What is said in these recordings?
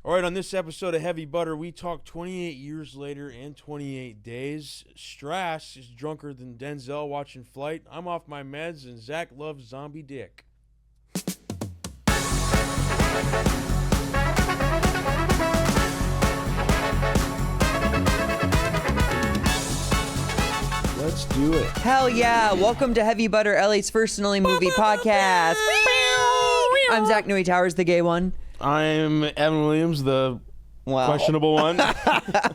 All right, on this episode of Heavy Butter, we talk 28 years later and 28 days. Strass is drunker than Denzel watching Flight. I'm off my meds, and Zach loves zombie dick. Let's do it. Hell yeah. Welcome to Heavy Butter, LA's first and only movie podcast. I'm Zach Newey Towers, the gay one. I'm Evan Williams, the questionable one.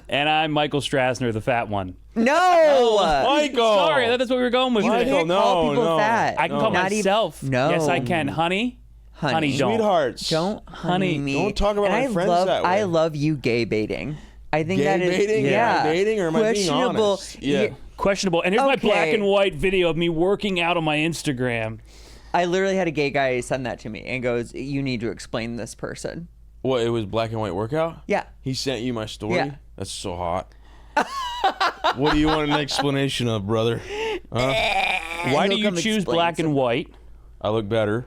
And I'm Michael Strassner, the fat one. No! Michael! Sorry, I thought that's what we were going with Michael, today. can't call no, people no. fat. I can call Not even- myself. No. Yes, I can. Honey, don't. Sweethearts. Don't honey me. Don't talk about And my I friends love, that way. I love you gay baiting. I think Gay that is baiting? yeah. Am I baiting or am I being questionable. honest? Yeah. Questionable. And here's my Okay. black and white video of me working out on my Instagram. I literally had a gay guy send that to me and goes, "You need to explain this person." What, it was black and white workout? Yeah. He sent you my story? Yeah. That's so hot. What do you want an explanation of, brother? Why do He'll you come choose explain black and white? I look better.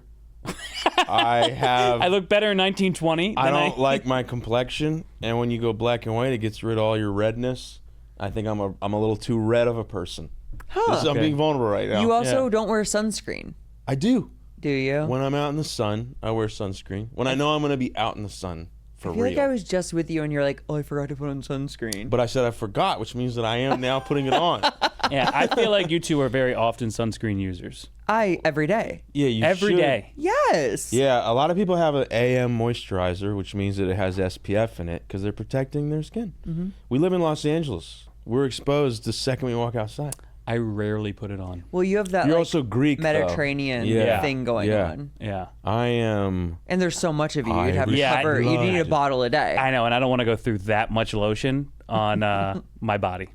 I look better in 1920 I than don't like my complexion, and when you go black and white, it gets rid of all your redness. I think I'm a little too red of a person. I'm Okay. being vulnerable right now. You also don't wear sunscreen, I do. do you? When I'm out in the sun, I wear sunscreen. When I know I'm going to be out in the sun for I feel real. like I was just with you and you're like, "Oh, I forgot to put on sunscreen." But I said I forgot, which means that I am now putting it on. Yeah, I feel like you two are very often sunscreen users. every day. Yeah, you Every should. day. Yes. Yeah, a lot of people have an AM moisturizer, which means that it has SPF in it because they're protecting their skin. Mm-hmm. We live in Los Angeles. We're exposed the second we walk outside. I rarely put it on. Well, you have that You're like, also Greek, though. Mediterranean Yeah. thing going Yeah. on. Yeah. I am. And there's so much of you. You'd have to Yeah, cover. You need a love- bottle a day. I know, and I don't want to go through that much lotion on my body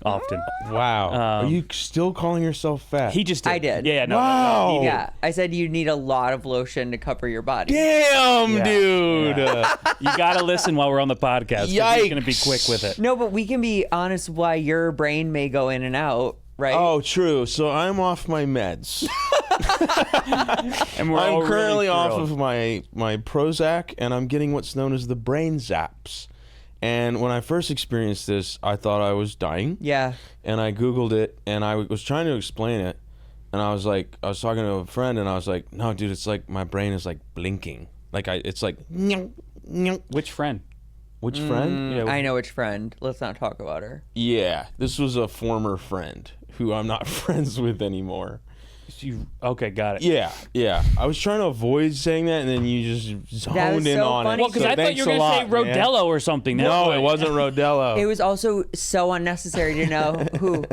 often. Wow. Are you still calling yourself fat? He just did. I did. Yeah, no. Wow. No, he did. Yeah, I said you need a lot of lotion to cover your body. Damn, Yeah. dude. You got to listen while we're on the podcast. 'Cause he's going to be quick with it. No, but we can be honest why your brain may go in and out, right? Oh, true. So I'm off my meds. And we're all I'm currently really off thrilled. of my Prozac, and I'm getting what's known as the brain zaps. And when I first experienced this, I thought I was dying. Yeah. And I Googled it, and I was trying to explain it. And I was talking to a friend, and I was like, no, dude, it's like my brain is like blinking. It's like, Which friend? which friend? Yeah, I know which friend. Let's not talk about her. Yeah, this was a former friend who I'm not friends with anymore. Okay, got it. Yeah. I was trying to avoid saying that, and then you just That was zoned in so on funny. it. Well, because So I thought thanks you were a going to say lot, man. Rodello or something. That's No, why. it wasn't Rodello. It was also so unnecessary to know who.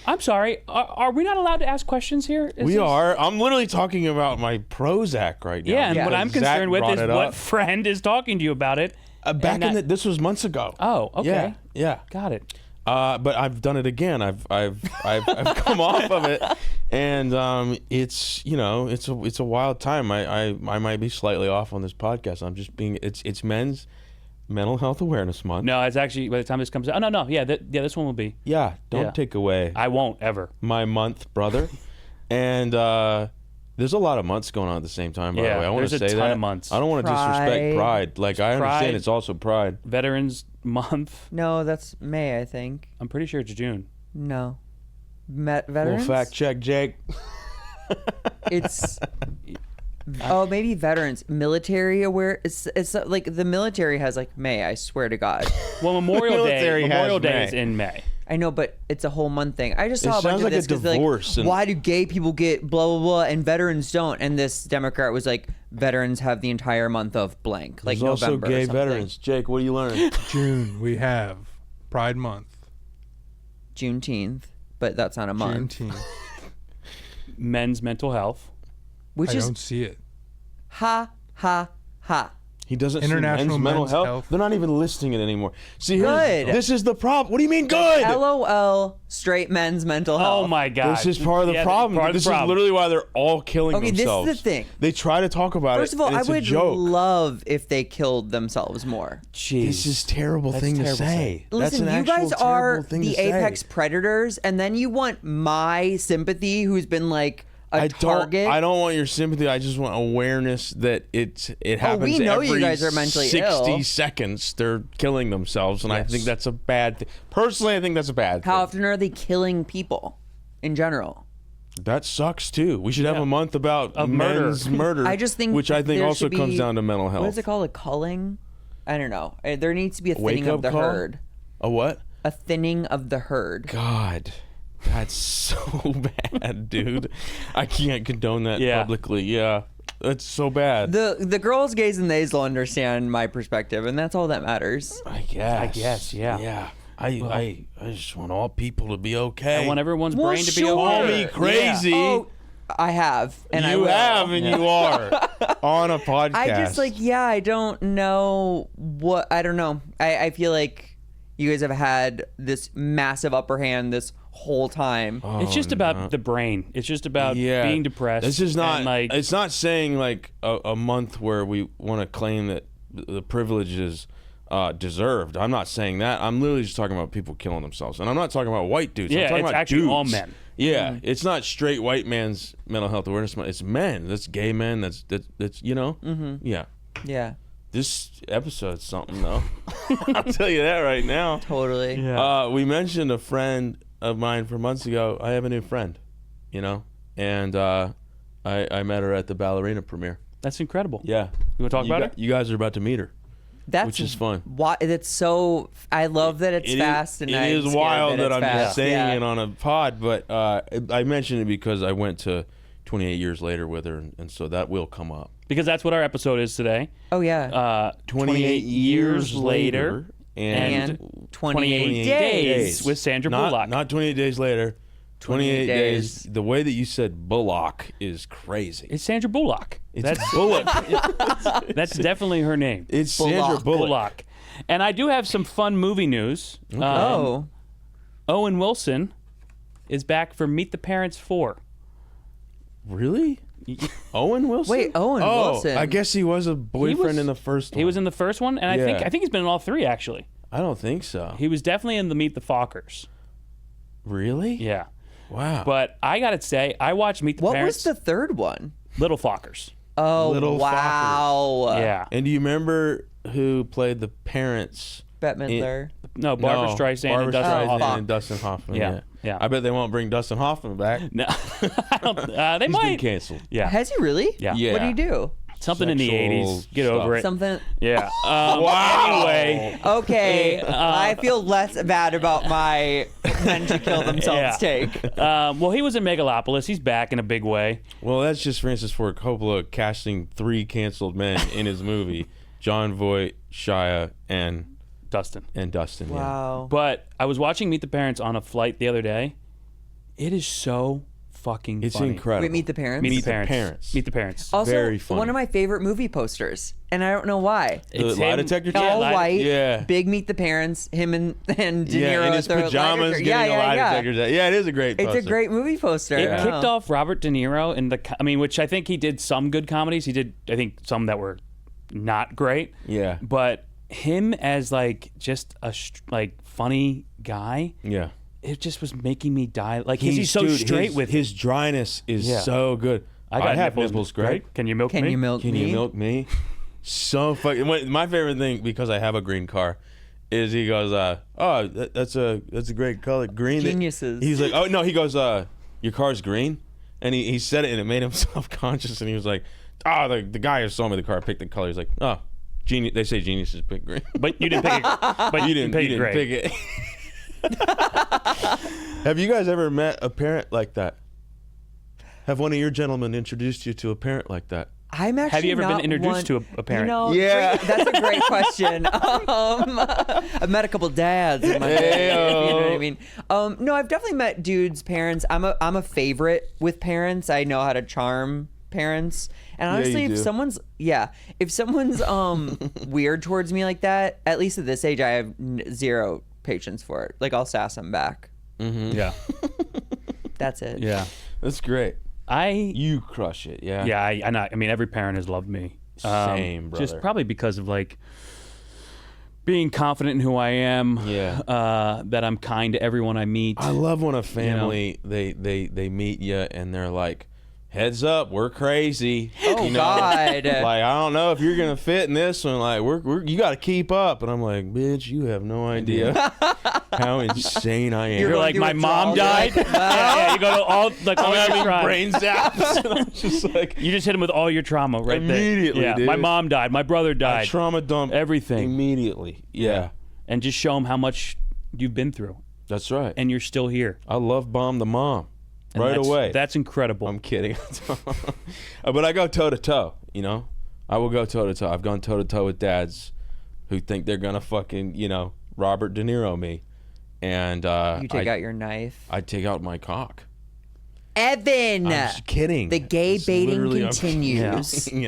I'm sorry. Are we not allowed to ask questions here? We are. I'm literally talking about my Prozac right now. Yeah, and Yeah. what I'm Zach concerned with brought is it what up. friend is talking to you about it. Back in this was months ago. Oh, okay. Yeah. Got it. But I've done it again. I've come off of it, and it's it's a wild time. I might be slightly off on this podcast. I'm just being it's Men's Mental Health Awareness Month. No, it's actually, by the time this comes out. Oh, no. Yeah, this one will be. Yeah, don't Yeah. take away I won't ever. my month, brother. And there's a lot of months going on at the same time. By Yeah, the way, I want to there's a say ton that of months. I don't want to disrespect Pride. Like I understand Pride. it's also Pride. Veterans Month. No, that's May, I think. I'm pretty sure it's June. No. Well, Veterans? fact check, Jake. It's maybe veterans. Military aware. It's like the military has like May. I swear to God. Well, Memorial Military has Day May. is in May. I know, but it's a whole month thing. I just It saw a bunch sounds of like this a because they're divorce like, and- why do gay people get blah blah blah and veterans don't? And this Democrat was like, veterans have the entire month of blank, like There's also November. or gay something. veterans. Jake, what do you learn? June, we have Pride Month. Juneteenth, but that's not a month. Juneteenth. Men's mental health. Which I is don't see it. ha ha ha. He doesn't International see men's Men's health. Health. They're not even listing it anymore. See, Good. this is the problem. What do you mean good? LOL. Straight men's mental health. Oh my God. This is part of the Yeah, problem. part of the This is problem. literally why they're all killing Okay, this is themselves. the thing. They try to talk about First it. of all, and I it's would a joke. love if they killed themselves more. Jeez. This is terrible That's thing to terrible to say. say. That's Listen, an you guys actual are terrible thing the to say. apex predators, and then you want my sympathy, who's been like, target. I don't want your sympathy. I just want awareness that it happens. we know every you guys are mentally 60 ill. seconds. They're killing themselves, and I Yes. think that's a bad thing. Personally, I think that's a bad How thing. often are they killing people in general? That sucks too. We should have Yeah. a month about Of murder. men's murder. I just think which I think there also should comes be- down to mental health. What is it called? A culling? I don't know. There needs to be a thinning Wake-up of the call? herd. A what? A thinning of the herd. God, that's so bad, dude. I can't condone that Yeah. publicly. Yeah, that's so bad. The girls, gays, and theys will understand my perspective, and that's all that matters. I guess. yeah. Yeah. I just want all people to be okay. I want everyone's Well, brain to be sure. okay. Call me crazy. Oh, I have, and I you will. have, and you are on a podcast. I just I don't know what I don't know. I feel like you guys have had this massive upper hand this whole time. It's just about the brain. It's just about being depressed. This is not and, like, it's not saying like a month where we want to claim that the privilege is deserved. I'm not saying that. I'm literally just talking about people killing themselves, and I'm not talking about white dudes. I'm Yeah, talking it's about actually dudes. all men. Yeah, it's not straight white man's mental health awareness month. It's men. That's gay men. That's you know. Mm-hmm. Yeah. Yeah, This episode's something though. I'll tell you that right now. totally. Yeah. We mentioned a friend of mine from months ago. I have a new friend, you know, and I met her at the ballerina premiere. That's incredible. Yeah. You want to talk about it? You guys are about to meet her. That's Which is fun. Why it's so. I love that it's fast, and it I'm is scared wild that it's I'm fast. saying Yeah. it on a pod, but I mentioned it because I went to 28 years later with her, and so that will come up. Because that's what our episode is today. Oh yeah. 28 years later, and, and 28 28 days. days with Sandra Bullock. Not 28 days later. 28 days. days. The way that you said Bullock is crazy. It's Sandra Bullock. It's Bullock. That's definitely her name. It's Sandra Bullock. Bullock. Bullock. And I do have some fun movie news. Oh. Owen Wilson is back for Meet the Parents 4. Really? Owen Wilson? Wait, Owen Wilson. I guess he was a boyfriend in the first one. He was in the first one, and I Yeah. think he's been in all three actually. I don't think so. He was definitely in the Meet the Fockers. Really? Yeah. Wow. But I gotta say, I watched Meet the What Parents. was the third one? Little Fockers. Oh Little wow. Yeah. And do you remember who played the parents? Bette Midler. No, Barbara Streisand and Dustin Streisand Hoffman. and Dustin Hoffman. Yeah, yeah. I bet they won't bring Dustin Hoffman back. No, I don't, they He's might. been canceled. Yeah. Has he really? Yeah. Yeah. What did he do? Something in the Sexual 80s. Get stuff. over it. Something. Yeah. Wow. Anyway. Okay, I feel less bad about my men to kill themselves Yeah. take. Well, he was in Megalopolis. He's back in a big way. Well, that's just Francis Ford Coppola casting 3 canceled men in his movie: John Voight, Shia, and Dustin. Dustin. yeah. Wow. But I was watching Meet the Parents on a flight the other day. It is so fucking It's funny. incredible. Wait, Meet the Parents. Meet Meet the the Parents. Parents. Meet the Parents. Also, Very funny. one of my favorite movie posters, and I don't know why. The It's lie him- detector Yeah, check? All lie- white, Yeah. big Meet the Parents, him and De Niro Yeah, in his at the lie pajamas, detector. getting a lie detector. Yeah, it is a great It's poster. a great movie poster. It I kicked know. off Robert De Niro in which I think he did some good comedies. He did, I think, some that were not great. Yeah. But him as like just a funny guy, Yeah. it just was making me die. Like he's so straight with his dryness is Yeah. so good. I have nipples, Greg. Can you milk Can me? you milk Can me? you milk me? So fucking. My favorite thing, because I have a green car, is he goes, that's a great color, green. Geniuses. He's like, oh no, he goes, your car's green, and he said it and it made him self-conscious, and he was like, the guy who sold me the car picked the color. He's like, genius. They say geniuses pick green, But you didn't pick it. But you didn't gray. pick it. Have you guys ever met a parent like that? Have one of your gentlemen introduced you to a parent like that? I'm actually Have you ever been not introduced to a parent? You know, Yeah. that's a great question. I've met a couple dads in my day. Heyo. You know what I mean? No, I've definitely met dudes' parents. I'm a favorite with parents. I know how to charm parents. And honestly, you if do. someone's weird towards me like that, at least at this age, I have zero patience for it. Like I'll sass them back. Yeah. That's it. Yeah. That's great. You crush it, yeah. Yeah, I mean, every parent has loved me. Same, brother. Just probably because of like being confident in who I am. Yeah. That I'm kind to everyone I meet. I love when a family they meet you and they're like, heads up, we're crazy. Oh, God. Like, I don't know if you're gonna fit in this one. Like, you got to keep up. And I'm like, bitch, you have no idea how insane I am. You're going like, through my mom withdrawal. died. You're like, yeah, you go to all like all I'm your having trauma. brain zaps. And I'm just like, You just hit him with all your trauma right Immediately, there. Yeah, dude. my mom died. My brother I died. trauma dump Everything. immediately. Yeah, And just show him how much you've been through, that's right. and you're still here. I love bomb the mom And right that's- away. That's incredible. I'm kidding. But I go toe to toe, you know? I will go toe to toe. I've gone toe to toe with dads who think they're going to fucking, Robert De Niro me. And You take out your knife. I take out my cock. Evan! I'm just kidding. The gay It's baiting literally- I'm continues. kidding,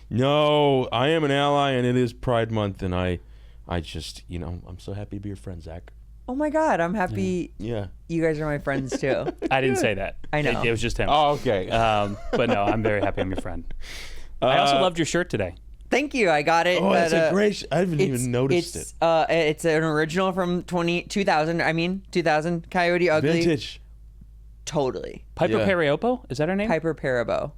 No, I am an ally and it is Pride Month and I just, I'm so happy to be your friend, Zach. Oh my God, I'm happy Yeah. you guys are my friends too. I didn't say that. I know. It was just him. Oh, okay. But no, I'm very happy I'm your friend. I also loved your shirt today. Thank you, I got it. Oh, that's but, a great. I haven't even noticed it's, it. It's an original from 2000. 2000. Coyote Ugly. Vintage. Totally. Piper Yeah. Periopo? Is that her name? Piper Parabo.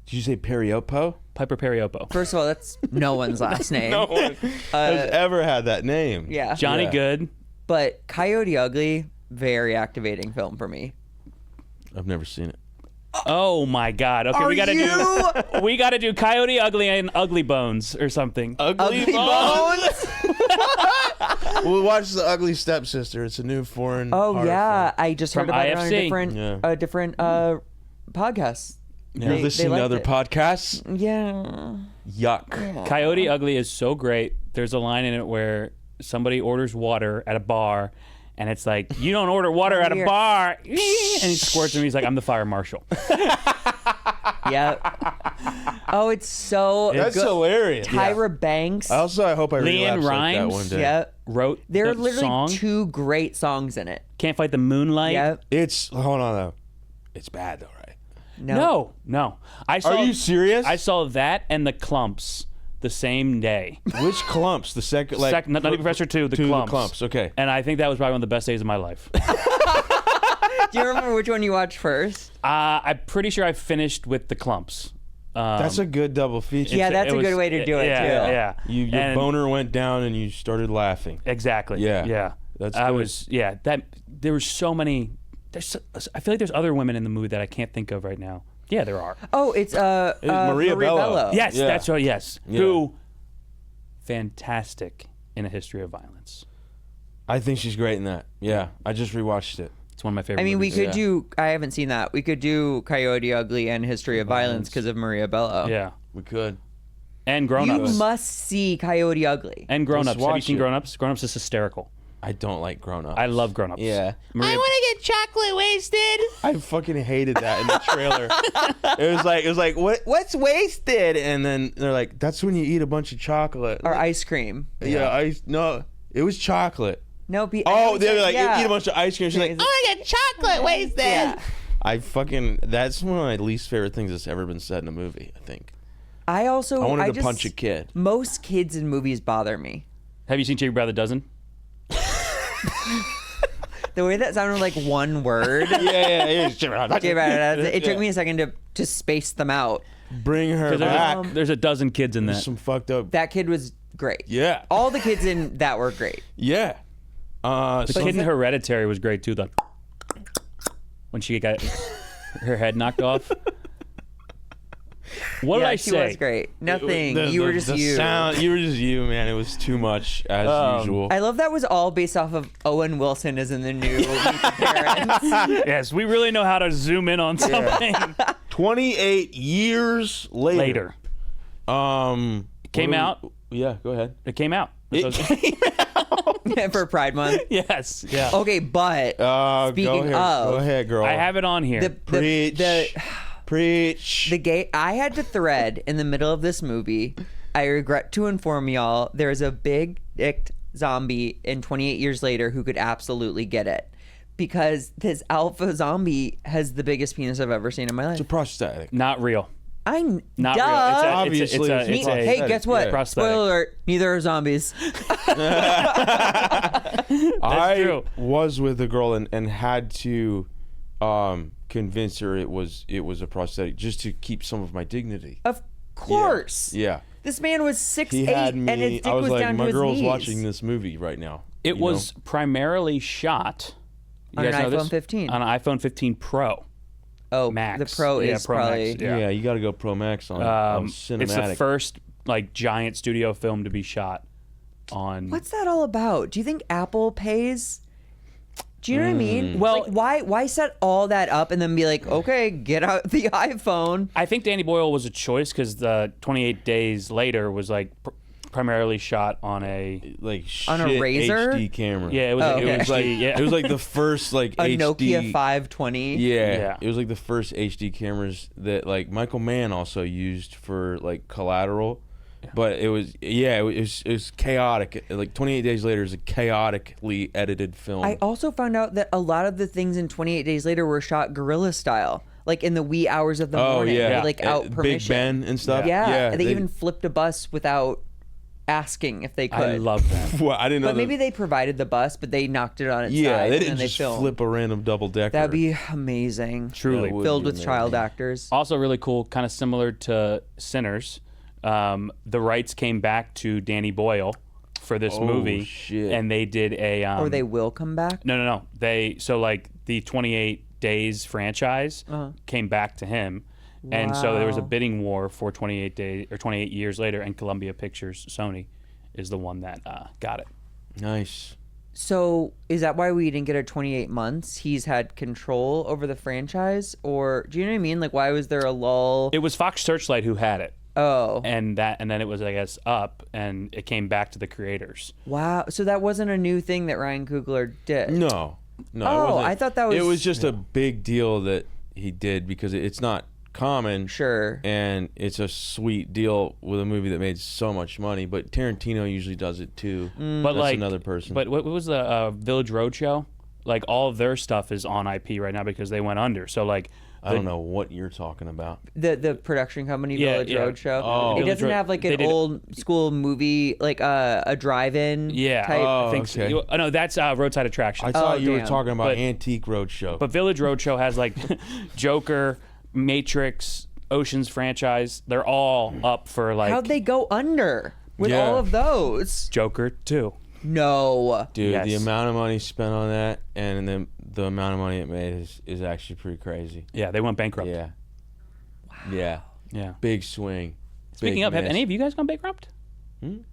Did you say Periopo? Piper Periopo. First of all, that's no one's last name. No one has ever had that name. Yeah. Johnny Yeah. Good. But Coyote Ugly, very activating film for me. I've never seen it. Oh my God. Okay, we gotta do Coyote Ugly and Ugly Bones or something. Ugly Bones? We'll watch The Ugly Stepsister. It's a new foreign. Oh horror yeah, film. I just heard From about it on IFC. a different podcast. You're They listening to liked other it. podcasts. Yeah. Yuck. Coyote Ugly is so great. There's a line in it where somebody orders water at a bar, and it's like, you don't order water at a Weird. bar. And he squirts him. He's like, I'm the fire marshal. Yeah. Oh, it's so That's good. hilarious. Tyra Banks. Also, I hope I Leanne relapse like that Rimes? one day. Yeah. Wrote There are the literally song. 2 great songs in it. Can't Fight the Moonlight. Yeah. It's hold on though. It's bad though, right? No. I saw, Are you serious? I saw that and the Clumps the same day. Which clumps? The second, like Nutty Professor 2, the two Clumps. The clumps. Okay. And I think that was probably one of the best days of my life. Do you remember which one you watched first? I'm pretty sure I finished with the Clumps. That's a good double feature. Yeah, that's It a good was- way to do it, yeah, too. Yeah. Your And- boner went down and you started laughing. Exactly. Yeah. Yeah. That's I good. was. Yeah. There were so many. I feel like there's other women in the movie that I can't think of right now. Yeah, there are. Oh, it's Maria Bello. Yes, Yeah. that's right. Yes. Yeah. Who? Fantastic in A History of Violence. I think she's great in that. Yeah, I just rewatched it. It's one of my favorite. I mean, we movies. could do. I haven't seen that. We could do Coyote Ugly and History of Violence because of Maria Bello. Yeah. We could. And Grown You Ups. must see Coyote Ugly. And Grown Let's Ups. Have you watch seen it. Grown Ups? Grown Ups is hysterical. I don't like Grown Ups. I love Grown Ups. Yeah. Maria, to get chocolate wasted. I fucking hated that in the trailer. it was like what's wasted? And then they're like, that's when you eat a bunch of chocolate. Or ice cream. yeah, no, it was chocolate. No, Oh, they were like, yeah. eat a bunch of ice cream. She's like, Is it- I get chocolate wasted. Yeah. That's one of my least favorite things that's ever been said in a movie, I think. I also. I wanted to just- punch a kid. Most kids in movies bother me. have you seen Jimmy Brother Dozen? The way that sounded like one word. Yeah. It took me a second to space them out. Bring her There's, back. there's a dozen kids in that. Some fucked up. That kid was great. Yeah. All the kids in that were great. Yeah. The kid in Hereditary was great too. When she got her head knocked off. What did Yeah, I she say? was great. Nothing. You were just the you. Sound, you were just you, man. It was too much as usual. I love that was all based off of Owen Wilson as in the new Meet the Parents. Yes, we really know how to zoom in on something. 28 years later. Came what out. do we- Yeah, go ahead. It came out. For Pride Month. Yes. Yeah. Okay, but Go speaking ahead. of, Go ahead, girl. I have it on here. Preach. Preach. The gay I had to thread in the middle of this movie. I regret to inform y'all there is a big dicked zombie in 28 years later who could absolutely get it. Because this alpha zombie has the biggest penis I've ever seen in my life. It's a prosthetic. Not real. I'm Not duh. real. It's Obviously, a, it's it's a- a, Hey, guess what? Yeah. Prosthetic. Spoiler alert, neither are zombies. I true. was with a girl and had to convince her it was a prosthetic just to keep some of my dignity. Of course. Yeah. This man was 6'8", He had me. and his dick I was like, down to my his girl's knees. watching this movie right now. It you was know? primarily shot you On an guys know iPhone this? 15. On an iPhone 15 Pro Oh, Max. the Pro Yeah, is Pro probably. Max, Yeah, you got to go Pro Max on cinematic. It's the first like giant studio film to be shot on. What's that all about? Do you think Apple pays? Do you know what I mean? Well- like, why set all that up and then be like, okay, get out the iPhone? I think Danny Boyle was a choice because the 28 Days Later was like primarily shot on a like On a shit Razr? HD camera. yeah. It was Oh, it okay. was Like yeah. it was like the first like A HD Nokia 520. Yeah, Yeah. it was like the first HD cameras that like Michael Mann also used for like Collateral, but it was it was chaotic. Like 28 Days Later is a chaotically edited film. I also found out that a lot of the things in 28 Days Later were shot guerrilla style, like in the wee hours of the morning, yeah, like out Big permission. Ben and stuff. Yeah, they even flipped a bus without asking if they could. I love that. Well, I didn't know. But maybe they provided the bus, but they knocked it on its Yeah, side they and didn't then just they filmed. flip a random double decker. That'd be amazing. Truly. That would Filled be with child amazing. actors. Also really cool, kind of similar to Sinners. The rights came back to Danny Boyle for this Oh, movie, shit. and they did a. Or they will come back. No. They so like the 28 Days franchise came back to him, and so there was a Wow. bidding war for 28 days or 28 years later, and Columbia Pictures, Sony, is the one that got it. Nice. So is that why we didn't get a 28 months? He's had control over the franchise? Or do you know what I mean? Like, why was there a lull? It was Fox Searchlight who had it, Oh, and then it was, I guess, up, and it came back to the creators. wow. So that wasn't a new thing that Ryan Coogler did. No. No. Oh, it wasn't. I thought that It was- was just a big deal that he did because it's not common. Sure. And it's a sweet deal with a movie that made so much money. But Tarantino usually does it too. Mm. But That's like another person. But what was the Village Roadshow? Like all of their stuff is on IP right now because they went under. So like I don't know what you're talking about. The production company Yeah, Village yeah. Roadshow. Oh. It Village doesn't Road- have like they an did- old school movie, like a drive-in Yeah, type. Oh, I think so. okay. No, that's Roadside Attraction. I thought you were damn. talking about But- Antique Roadshow. But Village Roadshow has like Joker, Matrix, Ocean's franchise. They're all up for like How'd they go under with Yeah. all of those? Joker 2. No. Dude, Yes. the amount of money spent on that and then the amount of money it made is actually pretty crazy. Yeah, they went bankrupt. Yeah. Yeah. Yeah. Big swing. Speaking Big of, have miss. any of you guys gone bankrupt? I'm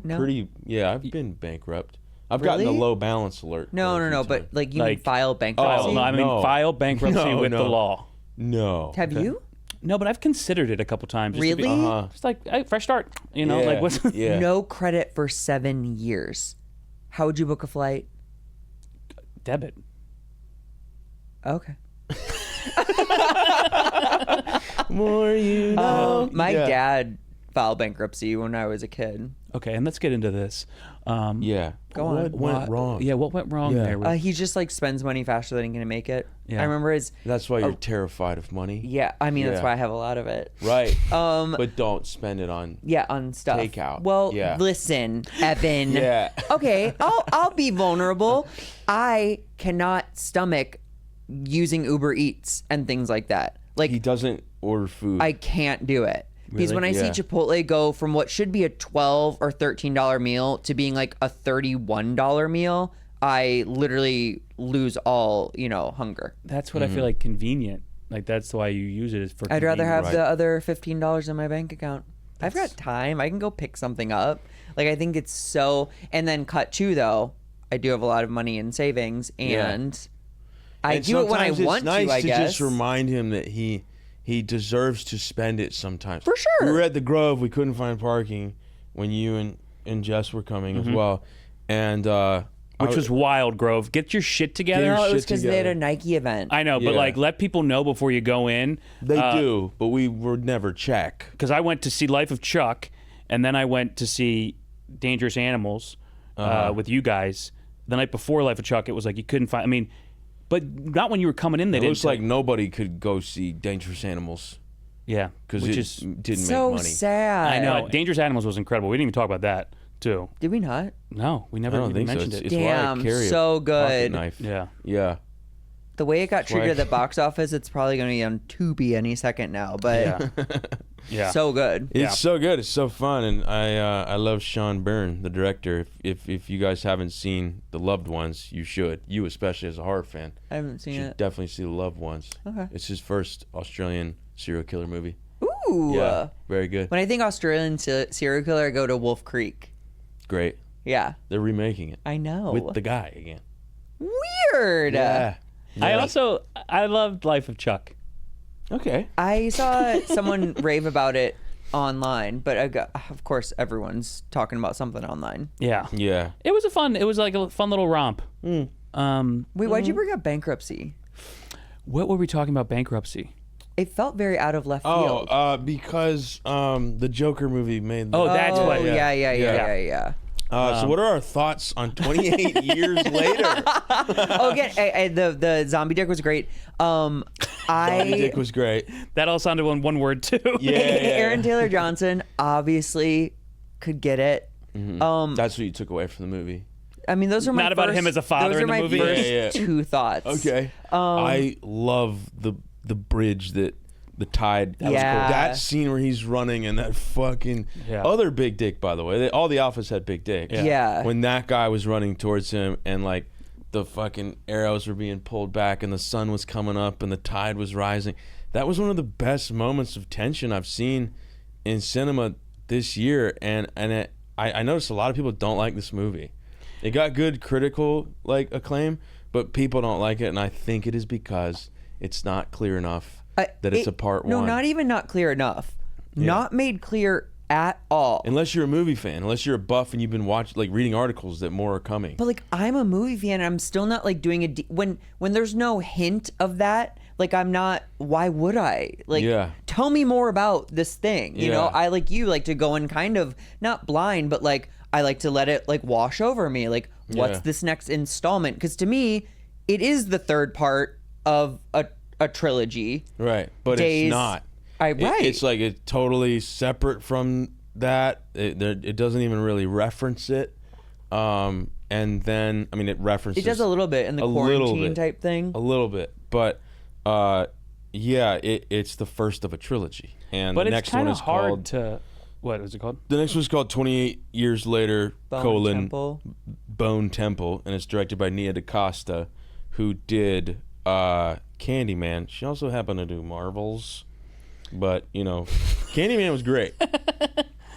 no. pretty. Yeah, I've been bankrupt. I've gotten a Really? low balance alert. No, quite a no, few no. But times. like you Like- mean file bankruptcy? Oh, no, I mean no. file bankruptcy No, with the no. law. No. Have you? No, but I've considered it a couple times. just to be- Really? Uh-huh. Just like hey, fresh start. You know, Yeah, like what's yeah. No credit for 7 years. How would you book a flight? debit? Okay. More you know. My Yeah. dad filed bankruptcy when I was a kid. Okay, and let's get into this. Yeah. Go on. What went wrong? Yeah, what went wrong Yeah. there? with- He just like spends money faster than he can make it. Yeah. I remember his. That's why you're terrified of money. Yeah, I mean that's Yeah. why I have a lot of it. Right. Um, But don't spend it on. yeah, on stuff. Takeout. Well, Yeah. listen, Evan. Yeah. Okay, I'll be vulnerable. I cannot stomach using Uber Eats and things like that. Like He doesn't order food. I can't do it. Because when I Yeah. see Chipotle go from what should be a $12 or $13 meal to being like a $31 meal, I literally lose all, hunger. That's what I feel like convenient. Like that's why you use it is for. I'd rather have Right. the other $15 in my bank account. I've got time. I can go pick something up. Like I think it's so. And then cut two though. I do have a lot of money in savings, and I And do it when I sometimes want it's nice to. I guess. just remind him that he deserves to spend it sometimes. For sure. We were at the Grove. We couldn't find parking when you and Jess were coming as well, and Which was wild, Grove. Get your shit together. Get your No, it was shit because they had a together. Nike event. I know, but Yeah. like let people know before you go in. they do, but we would never check. Because I went to see Life of Chuck, and then I went to see Dangerous Animals with you guys. The night before Life of Chuck, it was like you couldn't find. I mean, but not when you were coming in. They It didn't. looks like nobody could go see Dangerous Animals yeah, because which it is didn't so make money. sad. I know. Dangerous Animals was incredible. We didn't even talk about that too. Did we not? No, we I never don't even think so. mentioned It's, it. it's why I Damn, carry so a pocket good. knife. Yeah. Yeah. The way it got treated why- at the box office, it's probably going to be on Tubi any second now. But Yeah. so good. It's so good. It's so fun, and I love Sean Byrne, the director. If you guys haven't seen The Loved Ones, you should. You especially as a horror fan, I haven't seen should it. definitely see The Loved Ones. Okay. It's his first Australian serial killer movie. Ooh. Yeah, very good. When I think Australian serial killer, I go to Wolf Creek. Great. Yeah, They're remaking it I know. with the guy again. Weird. Yeah. I loved Life of Chuck. Okay. I saw someone rave about it online, but of course everyone's talking about something online. Yeah. Yeah. It was like a fun little romp. Wait, why'd you bring up bankruptcy? What were we talking about bankruptcy? It felt very out of left Oh, field. because the Joker movie made. Oh, that's oh, what- yeah. So what are our thoughts on 28 years later? Oh, again, the zombie dick was great. Johnny Dick was great. That all sounded one word too. Yeah. Aaron Taylor Johnson obviously could get it. That's what you took away from the movie. I mean, those are my Not about him as a father those in are the my movie? first Yeah. two thoughts. Okay. I love the bridge that the tide. That Yeah. was cool. That scene where he's running and that fucking other big dick. By the way, all the alphas had big dicks. Yeah. When that guy was running towards him and like the fucking arrows were being pulled back and the sun was coming up and the tide was rising. That was one of the best moments of tension I've seen in cinema this year. And I noticed a lot of people don't like this movie. It got good critical acclaim, but people don't like it, and I think it is because it's not clear enough that it's a part No, one. not even not clear enough. Not made clear at all. Unless you're a movie fan, unless you're a buff and you've been reading articles that more are coming. But I'm a movie fan, and I'm still not doing when there's no hint of that. I'm not. Why would I? Tell me more about this thing. You know, I like to go in kind of not blind, but I like to let it wash over me. What's this next installment? Because to me, it is the third part of a trilogy. Right, but Days- it's not. Right. It's it's totally separate from that. It doesn't even really reference it. And then, I mean, it references It does a little bit in the quarantine type thing. a little bit, but it's the first of a trilogy, and But the it's next one kind of is hard called. to. What is it called? The next one's called 28 Years Later: Temple. Bone Temple, and it's directed by Nia DaCosta, who did Candyman. She also happened to do Marvels, but Candyman was great.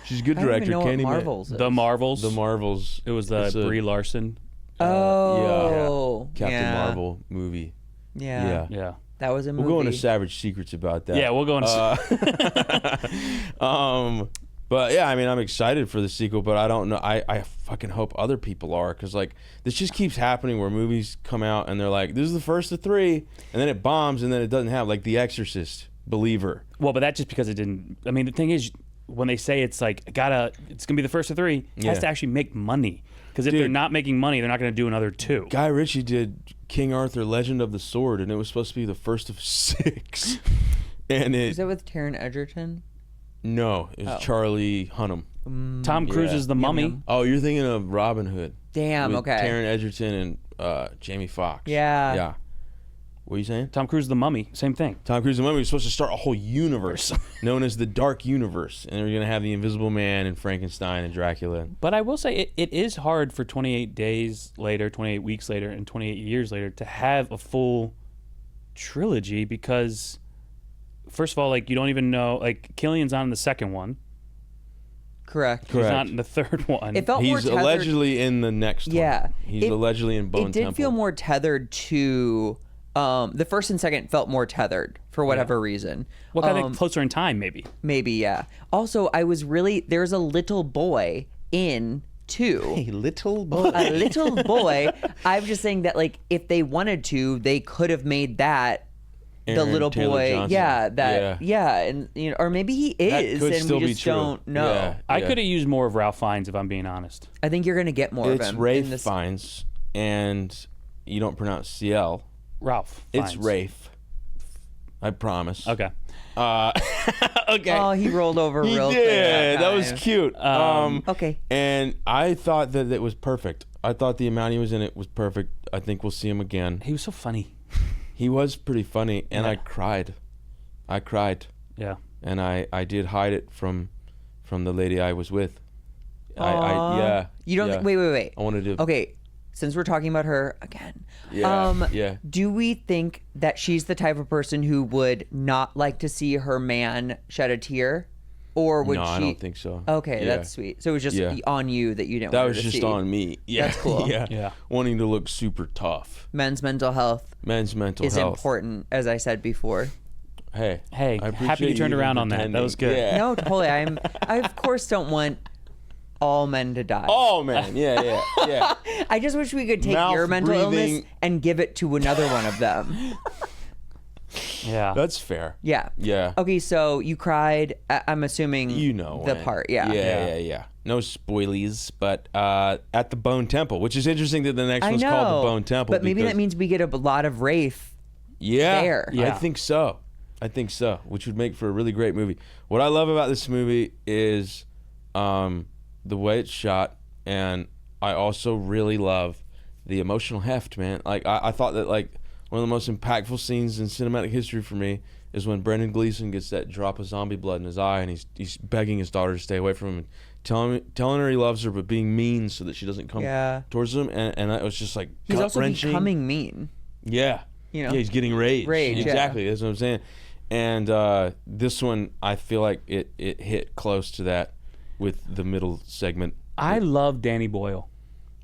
She's a good I don't director. even know what Candyman. Marvels is. The Marvels. The Marvels. It was It's a Brie Larson. Oh, Captain yeah. Marvel movie. Yeah. Yeah. That was a movie. We'll go into Savage Secrets about that. Yeah, we'll go into. But yeah, I mean, I'm excited for the sequel, but I don't know. I fucking hope other people are, because this just keeps happening where movies come out and they're like, this is the first of 3, and then it bombs, and then it doesn't have The Exorcist, Believer. Well, but that's just because it didn't. I mean, the thing is, when they say it's it's gonna be the first of 3, it has to actually make money. Because if they're not making money, they're not going to do another 2. Guy Ritchie did King Arthur: Legend of the Sword, and it was supposed to be the first of 6. And Is that with Taron Egerton? no, it was Charlie Hunnam. Tom Cruise is the Mummy. Oh, you're thinking of Robin Hood. Damn. with Okay. Taron Egerton and Jamie Foxx. Yeah. Yeah. What are you saying? Tom Cruise the Mummy. Same thing. Tom Cruise and Mummy was supposed to start a whole universe known as the Dark Universe, and they're going to have the Invisible Man and Frankenstein and Dracula. But I will say it is hard for 28 days later, 28 weeks later, and 28 years later to have a full trilogy because, first of all, you don't even know. Killian's on in the second one. Correct. He's not in the third one. It felt more He's tethered. allegedly in the next Yeah. one. He's allegedly in Bone It did Temple. feel more tethered to. The first and second felt more tethered for whatever reason. Well, I think closer in time, maybe. Maybe, yeah. Also, there's a little boy in 2. A little boy. A little boy. I'm just saying that, if they wanted to, they could have made that the Aaron little Taylor boy. Johnson. Yeah, and or maybe he is, could and still we be just true. don't know. Yeah. I could have used more of Ralph Fiennes if I'm being honest. I think you're gonna get more It's of him. Rafe in this. Fiennes, and you don't pronounce CL. Ralph. It's Fiennes. Rafe. I promise. Okay. Okay. Oh, he rolled over He real did. quick. That was time. cute. Okay. And I thought that it was perfect. I thought the amount he was in it was perfect. I think we'll see him again. He was so funny. He was pretty funny, and Yeah. I cried, Yeah. and I did hide it from the lady I was with. Aw. Yeah. You don't. yeah. Wait. I wanted to. Okay, since we're talking about her again, Yeah, yeah. do we think that she's the type of person who would not like to see her man shed a tear, or would No, she? I don't think so. Okay, Yeah. that's sweet. So it was just Yeah. on you that you didn't. That want was her to just see. on me. Yeah. That's cool. yeah. Yeah. Wanting to look super tough. Men's mental health Men's mental is health. important, as I said before. Hey. Hey, I happy appreciate you turned even around on that. That pretending. was good. Yeah. No, totally. I of course don't want all men to die. Oh man. Yeah. I just wish we could take Mouth your mental illness breathing. and give it to another one of them. Yeah. That's fair. Yeah. Yeah. Okay, so you cried. I'm assuming You know the when. part. Yeah. Yeah. No spoilies, but at the Bone Temple, which is interesting that the next I one's know. called the Bone Temple. But maybe because- that means we get a lot of Rafe. yeah, there. I Yeah. think so. Which would make for a really great movie. What I love about this movie is the way it's shot, and I also really love the emotional heft, man. Like I thought that like one of the most impactful scenes in cinematic history for me is when Brendan Gleeson gets that drop of zombie blood in his eye, and he's begging his daughter to stay away from him, and telling her he loves her, but being mean so that she doesn't come Yeah. towards him, and it was just like He's also gut-wrenching. becoming mean. Yeah. You know? Yeah, he's getting rage. Rage, yeah. Exactly. That's what I'm saying. And this one, I feel like it hit close to that with the middle segment. I love Danny Boyle.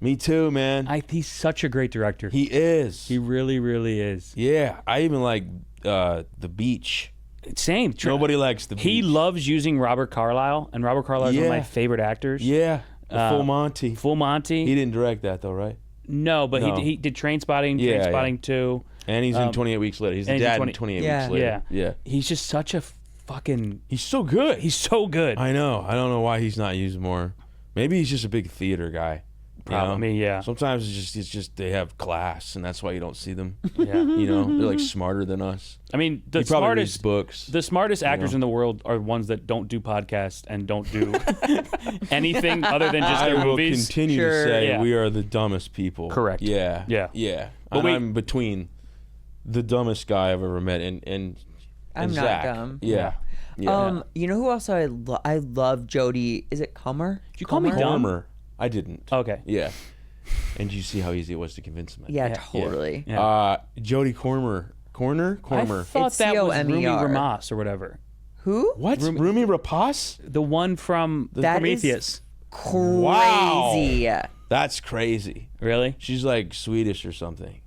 Me too, man. He's such a great director. He is. He really, really is. Yeah. I even like The Beach. Same. Nobody likes The Beach. He loves using Robert Carlyle, and Robert Carlyle is one of my Yeah. favorite actors. Yeah. The Full Monty. Full Monty. He didn't direct that, though, right? No, but No. he did Trainspotting, Yeah, Trainspotting 2. And he's in 28 Weeks Later. He's the and he's in dad 20 in 28 Yeah. Weeks Later. Yeah. Yeah. He's just such a fucking... He's so good. He's so good. I know. I don't know why he's not used more. Maybe he's just a big theater guy. you know? Probably, yeah. Sometimes it's just they have class, and that's why you don't see them. Yeah. You know, they're like smarter than us. I mean, the He probably reads smartest... books. The smartest actors know. in the world are ones that don't do podcasts and don't do anything other than just I their will movies. continue Sure. to say Yeah. we are the dumbest people. Correct. Yeah. Yeah. Yeah. But And we- I'm between the dumbest guy I've ever met and I'm not Zach. dumb. Yeah. Yeah. You know who else I love? Jodie. Is it Comer? Did you call me Comer? dumb? Former. I didn't. Okay. Yeah. And you see how easy it was to convince him. Yeah, totally. Yeah. Jodie Cormer. I Cormer. thought It's that was Rumi COMER. Ramas or whatever. Who? What? Rumi Rapace? The one from That is- Prometheus. Crazy. That's crazy. Really? She's like Swedish or something.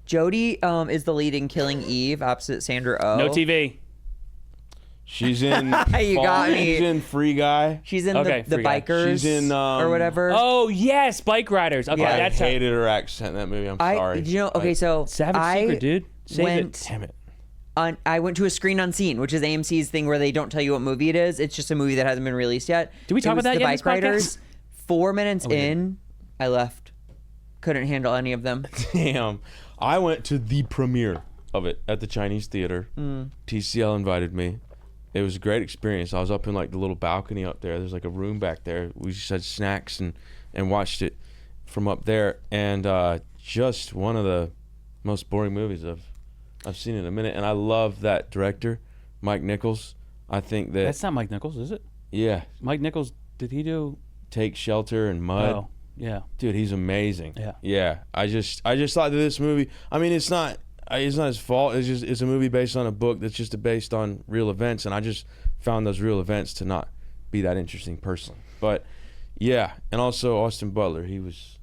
Jodie is the lead in Killing Eve, opposite Sandra Oh. No TV. She's in. You got me. She's in Free Guy. She's in Okay, the Free Guy. bikers She's in, or whatever. Oh yes, Bike Riders. Okay, Yeah. I that's how, hated her accent in that movie. I'm sorry. You know, okay, Like, so Savage I Secret, dude. Save went it. damn it. I went to a Screen Unseen, which is AMC's thing where they don't tell you what movie it is. It's just a movie that hasn't been released yet. Did we talk It was about that The yet in Bike this Riders. podcast? 4 minutes we did. in, I left. Couldn't handle any of them. Damn. I went to the premiere of it at the Chinese theater. TCL invited me. It was a great experience. I was up in like the little balcony up there. There's like a room back there. We just had snacks and watched it from up there. And just one of the most boring movies I've seen in a minute. And I love that director, Mike Nichols. I think that That's not Mike Nichols, is it? yeah, Mike Nichols, did he do? Take Shelter and Mud. Oh, yeah. Dude, he's amazing. Yeah. Yeah. I just thought that this movie, I mean, it's not his fault. It's a movie based on a book that's just based on real events, and I just found those real events to not be that interesting personally. But yeah, and also Austin Butler, he was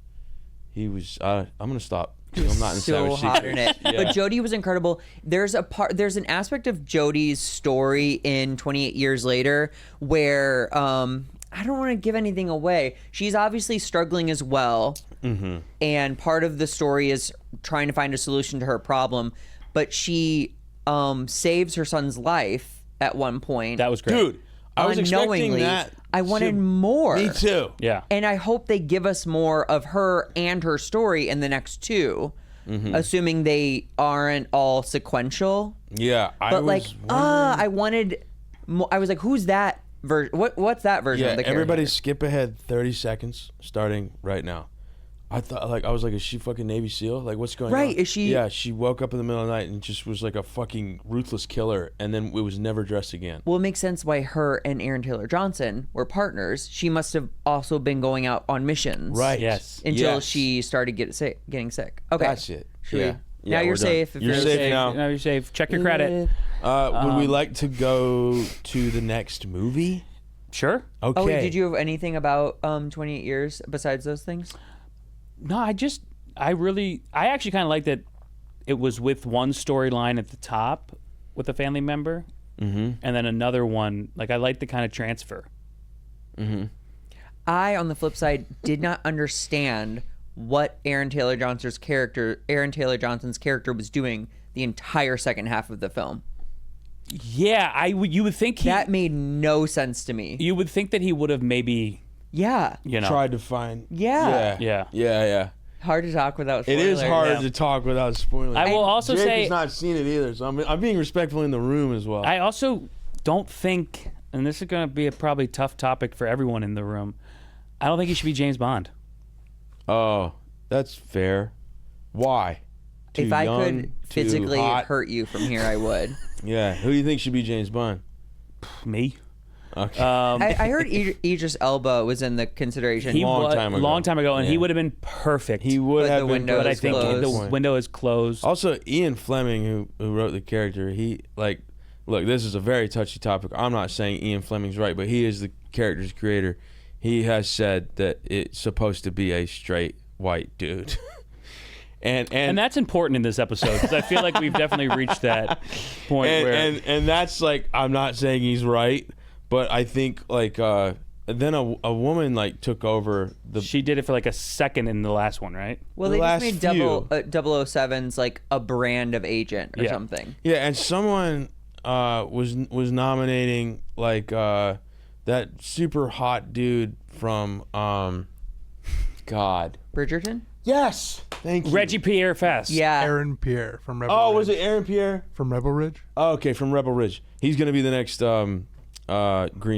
I'm going to stop. I'm not in So Savage hot in it. Secrets. Yeah. But Jodie was incredible. There's an aspect of Jodie's story in 28 Years Later where I don't want to give anything away. She's obviously struggling as well. Mm-hmm. And part of the story is trying to find a solution to her problem. But she saves her son's life at one point. That was great. Dude, I was expecting unknowingly. that. I wanted to- more. Me too. Yeah. And I hope they give us more of her and her story in the next two, assuming they aren't all sequential. Yeah. But I wanted more. I was like, who's that version? What's that version Yeah, of the character? everybody skip ahead 30 seconds starting right now. I thought, like, I was like, is she fucking Navy SEAL? Like, what's going on? Right, is she- Yeah, she woke up in the middle of the night and just was like a fucking ruthless killer, and then it was never dressed again. Well, it makes sense why her and Aaron Taylor Johnson were partners. She must have also been going out on missions. Right. Yes. Until Yes. she started getting sick. Okay. That's it. Should yeah. we- now you're we're done. safe if You're you're safe safe. now. Now you're safe. Check your credit. Would we like to go to the next movie? Sure. Okay. Oh, wait, did you have anything about 28 years besides those things? No, I actually kind of like that it was with one storyline at the top with a family member, and then another one. Like, I like the kind of transfer. I, on the flip side, did not understand what Aaron Taylor Johnson's character was doing the entire second half of the film. Yeah, you would think That made no sense to me. you would think that he would have maybe, Yeah. you know. tried to find? Yeah. Yeah. Hard to talk without It is spoilers. hard Yeah. to talk without spoiling. I will also Jake say has not seen it either, so I'm being respectful in the room as well. I also don't think, and this is going to be a probably tough topic for everyone in the room, I don't think he should be James Bond. Oh, that's fair. Why? If Too I young, could too physically hot? hurt you from here, I would. Yeah. Who do you think should be James Bond? Me? Okay. I heard Idris Elba was in the consideration. He Long was, time ago. Long time ago, and he Yeah. would have been perfect. he would But have the been, window but I is think closed. the window is closed. Also, Ian Fleming, who wrote the character, he like, look, this is a very touchy topic. I'm not saying Ian Fleming's right, but he is the character's creator. He has said that it's supposed to be a straight white dude, and that's important in this episode because I feel like we've definitely reached that point where and that's like, I'm not saying he's right, but I think like then a woman like took over the she did it for like a second in the last one, right? Well, the they last just made few. 007's like a brand of agent or Yeah. something. Yeah, and someone was nominating like that super hot dude from God. Bridgerton? Yes. Thank you. Reggie Pierre Fest. Yeah. Aaron Pierre from Rebel Oh, Ridge. was it Aaron Pierre? From Rebel Ridge? Oh, okay, from Rebel Ridge. He's gonna be the next Green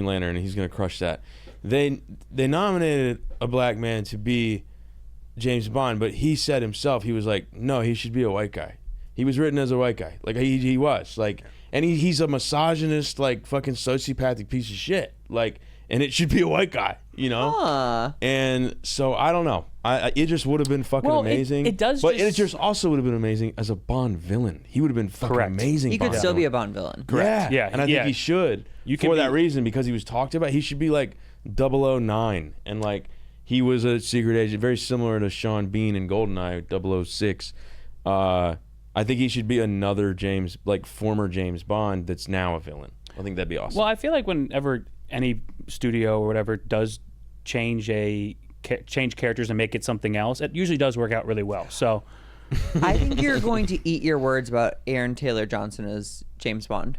Lantern, and he's gonna crush that. They nominated a black man to be James Bond, but he said himself, he was like, no, he should be a white guy. He was written as a white guy, like he was like, and he's a misogynist, like fucking sociopathic piece of shit, like, and it should be a white guy, you know. Huh. And so I don't know. It just would have been fucking Well, amazing. it does but just- Idris also would have been amazing as a Bond villain. He would have been fucking Correct. amazing. He could Bond still be villain. a Bond villain. Correct. Yeah, And I yeah. think he should. You can for that be- reason, because he was talked about. He should be like 009, and like he was a secret agent, very similar to Sean Bean in GoldenEye 006. I think he should be another former James Bond that's now a villain. I think that'd be awesome. Well, I feel like whenever any studio or whatever does change characters and make it something else, it usually does work out really well. So I think you're going to eat your words about Aaron Taylor Johnson as James Bond.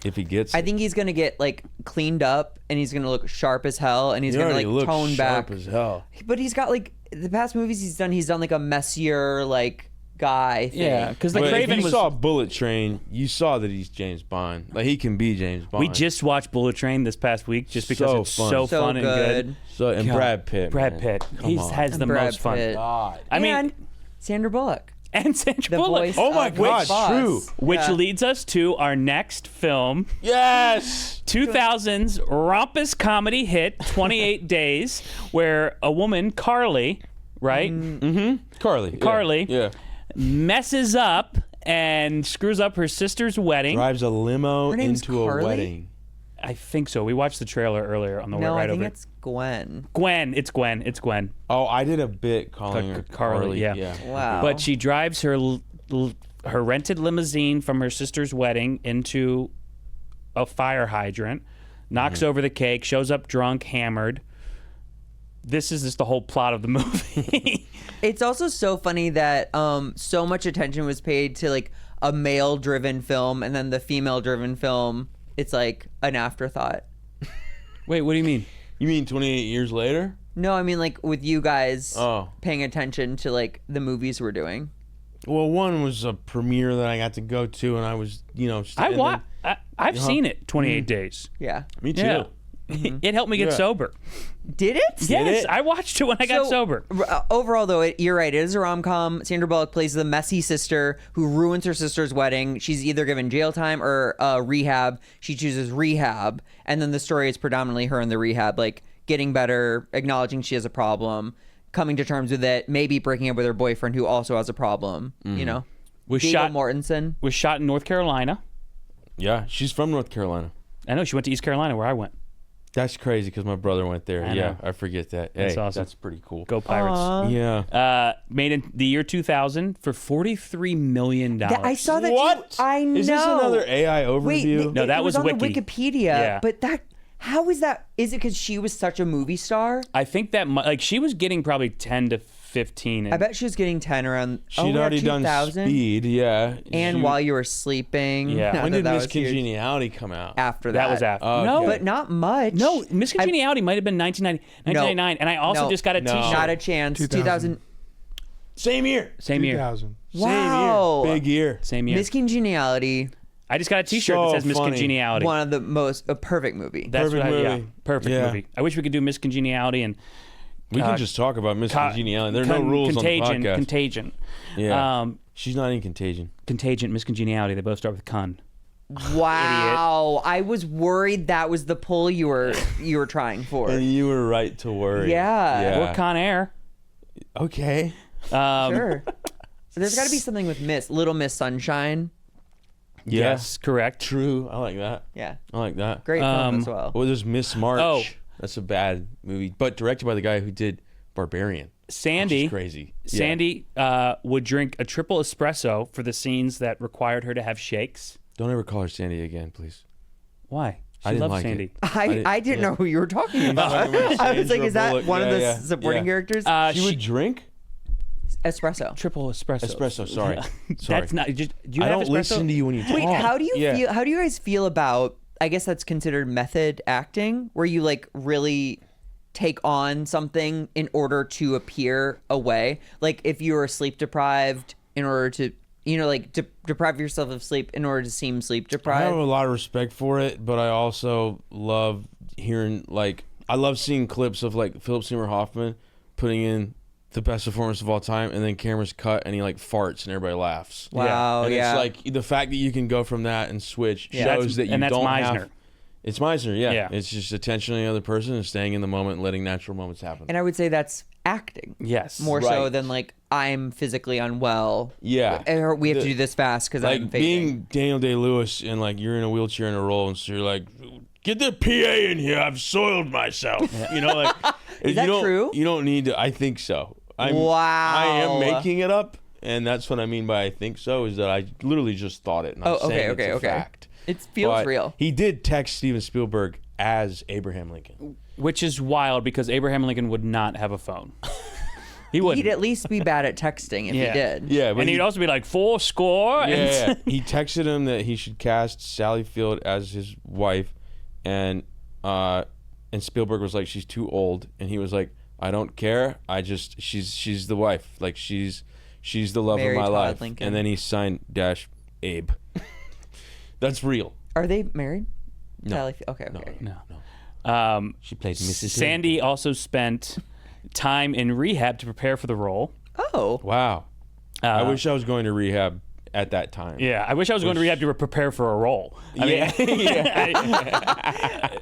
if he gets, I think he's gonna get like cleaned up and he's gonna look sharp as hell and he's he gonna already like looks tone sharp back. as hell. But he's got like the past movies he's done like a messier like guy thing. yeah, because But like if Craven you was. saw Bullet Train, you saw that he's James Bond. Like he can be James Bond. We just watched Bullet Train this past week just because So it's fun. so So fun and good. and God, Brad Pitt. Brad man. Pitt. Come He on. has the Brad most fun. Pitt. God. I mean, and Sandra Bullock, and Sandra the Bullock. voice. Oh my of God, Big Boss. true. Which Yeah. leads us to our next film, Yes. 2000's rompous comedy hit 28 Days, where a woman, Carly, right, Carly. Carly. Yeah. messes up and screws up her sister's wedding. Drives a limo Her name's into Carly? a wedding. I think so. We watched the trailer earlier on the way No, right I think over. it's Gwen. Gwen. It's Gwen. It's Gwen. Oh, I did a bit calling her Carly, Carly. yeah. Wow. But she drives her her rented limousine from her sister's wedding into a fire hydrant, knocks over the cake, shows up drunk, hammered. This is just the whole plot of the movie. It's also so funny that so much attention was paid to like a male-driven film, and then the female-driven film, it's like an afterthought. Wait, what do you mean? You mean 28 years later? No, I mean like with you guys Oh. paying attention to like the movies we're doing. Well, one was a premiere that I got to go to, and I was, I've seen it. 28 Days. Yeah. Me too. Yeah. It helped me get Yeah. sober. Did it? Yes, it? I watched it when I got So, sober. Overall, though, you're right. It is a rom-com. Sandra Bullock plays the messy sister who ruins her sister's wedding. She's either given jail time or rehab. She chooses rehab, and then the story is predominantly her in the rehab, like getting better, acknowledging she has a problem, coming to terms with it, maybe breaking up with her boyfriend who also has a problem. You know, Was Viggo shot Mortensen. was shot in North Carolina. Yeah, she's from North Carolina. I know she went to East Carolina where I went. That's crazy because my brother went there. I Yeah, know. I forget that. That's Hey, awesome. That's pretty cool. Go Pirates. Aw. Yeah. Made in the year 2000 for $43 million. I saw that. What? Too. I know. Is this another AI overview? Wait, No, that it was on Wiki. the Wikipedia. Yeah. But that, how is that? Is it because she was such a movie star? I think that like she was getting probably 10 to 15. I bet she was getting 10 around. She'd already done 2000? Speed. Yeah. And She- While You Were Sleeping. Yeah. Not when that did that Miss was huge. Congeniality come out? After that. that was after. Okay. No, But not much. no, Miss Congeniality might have been 1999, and I also No. just got a No. T-shirt. Not a chance. 2000. 2000. Same year. Same year. 2000. Wow. Same year. Big year. Same year. Miss Congeniality. I just got a T-shirt So that says Miss funny. Congeniality. One of the most, a perfect movie. That's Perfect what I, yeah, movie. perfect Yeah. movie. I wish we could do Miss Congeniality and We can just talk about Miss co- Congeniality. There are no con- rules Contagion, on the podcast. Contagion. Yeah. Um, She's not in Contagion. Contagion, Miss Congeniality. They both start with con. Wow. I was worried that was the pull you were trying for. And you were right to worry. Yeah. Or Con Air. Okay. Sure. There's got to be something with Little Miss Sunshine. Yeah. Yes, correct. True. I like that. Yeah. I like that. Great film as well. Well, there's Miss March. Oh. That's a bad movie, but directed by the guy who did Barbarian. Sandy. Which is crazy. Yeah. Sandy would drink a triple espresso for the scenes that required her to have shakes. Don't ever call her Sandy again, please. Why? She I didn't loves like Sandy. it. I didn't yeah. know who you were talking about. talking about I was like, Sandra is that Bullock. one of Yeah, the yeah, supporting yeah. characters? She would drink Espresso. Triple espresso. espresso. Sorry. Sorry. That's not. Just, do you I have don't espresso? listen to you when you talk. Wait, how do you Yeah. feel? How do you guys feel about? I guess that's considered method acting, where you like really take on something in order to appear away. Like if you were sleep deprived, in order to, like deprive yourself of sleep in order to seem sleep I have deprived. a lot of respect for it, but I also love hearing I love seeing clips of like Philip Seymour Hoffman putting in the best performance of all time, and then cameras cut and he like farts and everybody laughs. Wow, and yeah. it's like the fact that you can go from that and switch Yeah. shows that you and that's don't Meisner. have. It's Meisner, yeah. Yeah. It's just attention on the other person and staying in the moment and letting natural moments happen. And I would say that's acting. Yes. More so Right. than like I'm physically unwell. Yeah. Or we have to do this fast because I'm Like fading. being Daniel Day-Lewis and like you're in a wheelchair in a role, and so you're like, get the PA in here. I've soiled myself. You know, like Is that true? You don't need to. I think so. I Wow. am making it up, and that's what I mean by I think so. Is that I literally just thought it, and I'm Oh, okay, saying okay, it's a okay. fact. It feels But real. He did text Steven Spielberg as Abraham Lincoln. Which is wild because Abraham Lincoln would not have a phone. He wouldn't. He'd at least be bad at texting if Yeah. he did. Yeah, but and he'd also be like 4 score. yeah, And he texted him that he should cast Sally Field as his wife, and Spielberg was like, she's too old, and he was like, I don't care. She's the wife. Like she's the love Mary of my Todd life. Lincoln. And then he signed dash Abe. That's real. Are they married? No. Sally okay, okay. no. She plays Mrs. Sandy also spent time in rehab to prepare for the role. Oh. Wow. I wish I was going to rehab at that time. Yeah, I wish I was going to rehab to prepare for a role. I mean,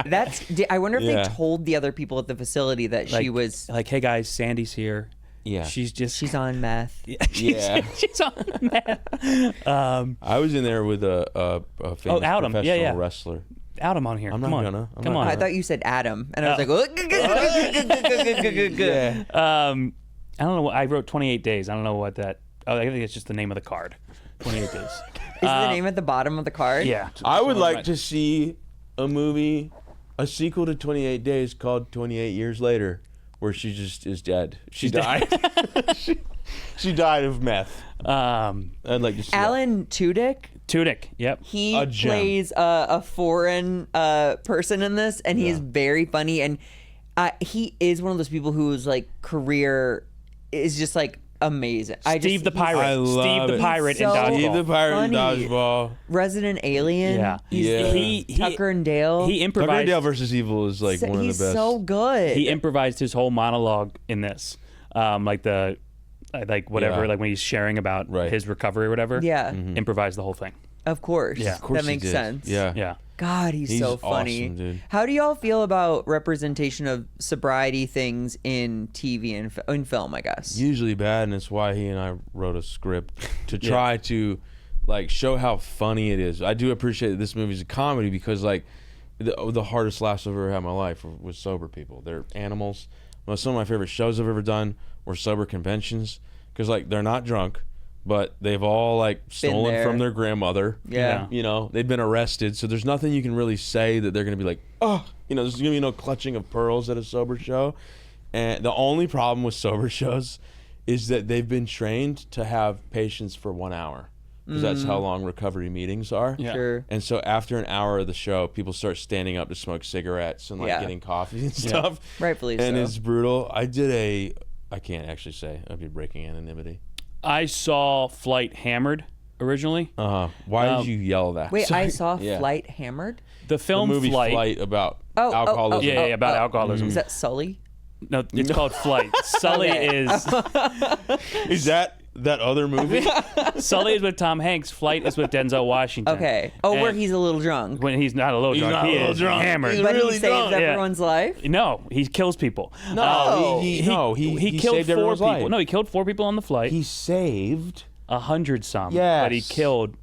That's. I wonder if Yeah. they told the other people at the facility that she was. like, hey guys, Sandy's here. Yeah. She's on meth. Yeah. she's on meth. I was in there with a famous Adam. Yeah, professional yeah. wrestler. Adam on here. I'm Come not on. gonna. I'm Come not on. I thought you said Adam, and I was like, Yeah. I don't know. I wrote 28 days. I don't know what that. Oh, I think it's just the name of the card. 28 days. Is the name at the bottom of the card? Yeah. I would like to see a movie, a sequel to 28 Days called 28 Years Later, where she just is dead. She died. she died of meth. I'd like to see that. Alan Tudyk. Tudyk. Yep. He A gem. plays a foreign person in this, and he's very funny. And he is one of those people whose like career is just like amazing. Steve the he's Pirate. I love Steve the it. Pirate He's in so Dodgeball. Steve the Pirate in funny. Dodgeball. Resident Alien. Yeah. He's Yeah. He Tucker and Dale. He Tucker improvised. and Dale versus Evil is like one of the He's best. so good. He improvised his whole monologue in this, like whatever, Yeah. like when he's sharing about Right. his recovery or whatever. yeah, Improvised the whole thing. of course. Yeah. Of course that he makes did. sense. Yeah. Yeah. God, he's so funny. awesome, dude. How do y'all feel about representation of sobriety things in TV and in film, I guess? Usually bad, and it's why he and I wrote a script to try to like show how funny it is. I do appreciate that this movie's a comedy because like the hardest laughs I've ever had in my life was sober people. They're animals. Well, some of my favorite shows I've ever done were sober conventions because like they're not drunk, but they've all like stolen there. from their grandmother. Yeah. You know, they've been arrested, so there's nothing you can really say that they're going to be like, oh, you know, there's going to be no clutching of pearls at a sober show. And the only problem with sober shows is that they've been trained to have patients for 1 hour because that's how long recovery meetings are. Yeah. Sure. And so after an hour of the show, people start standing up to smoke cigarettes and like Yeah. getting coffee and stuff. Rightfully And so. it's brutal. I can't actually say, I'd be breaking anonymity. I saw Flight Hammered originally. Why did you yell that? Wait, I saw Yeah. Flight Hammered. The The film movie Flight. about Oh, alcoholism. Yeah, about alcoholism. Is that Sully? No, it's called Flight. Sully Okay. Is that other movie? Sully is with Tom Hanks. Flight is with Denzel Washington. Okay. Oh, where And he's a little drunk. when he's not a little drunk, not he a little is drunk. hammered. He's But really he saves drunk. Yeah. everyone's life? No, he kills people. No, he killed saved 4 everyone's people. life. No, he killed 4 people on the flight. He saved. 100 some. Yes. But he killed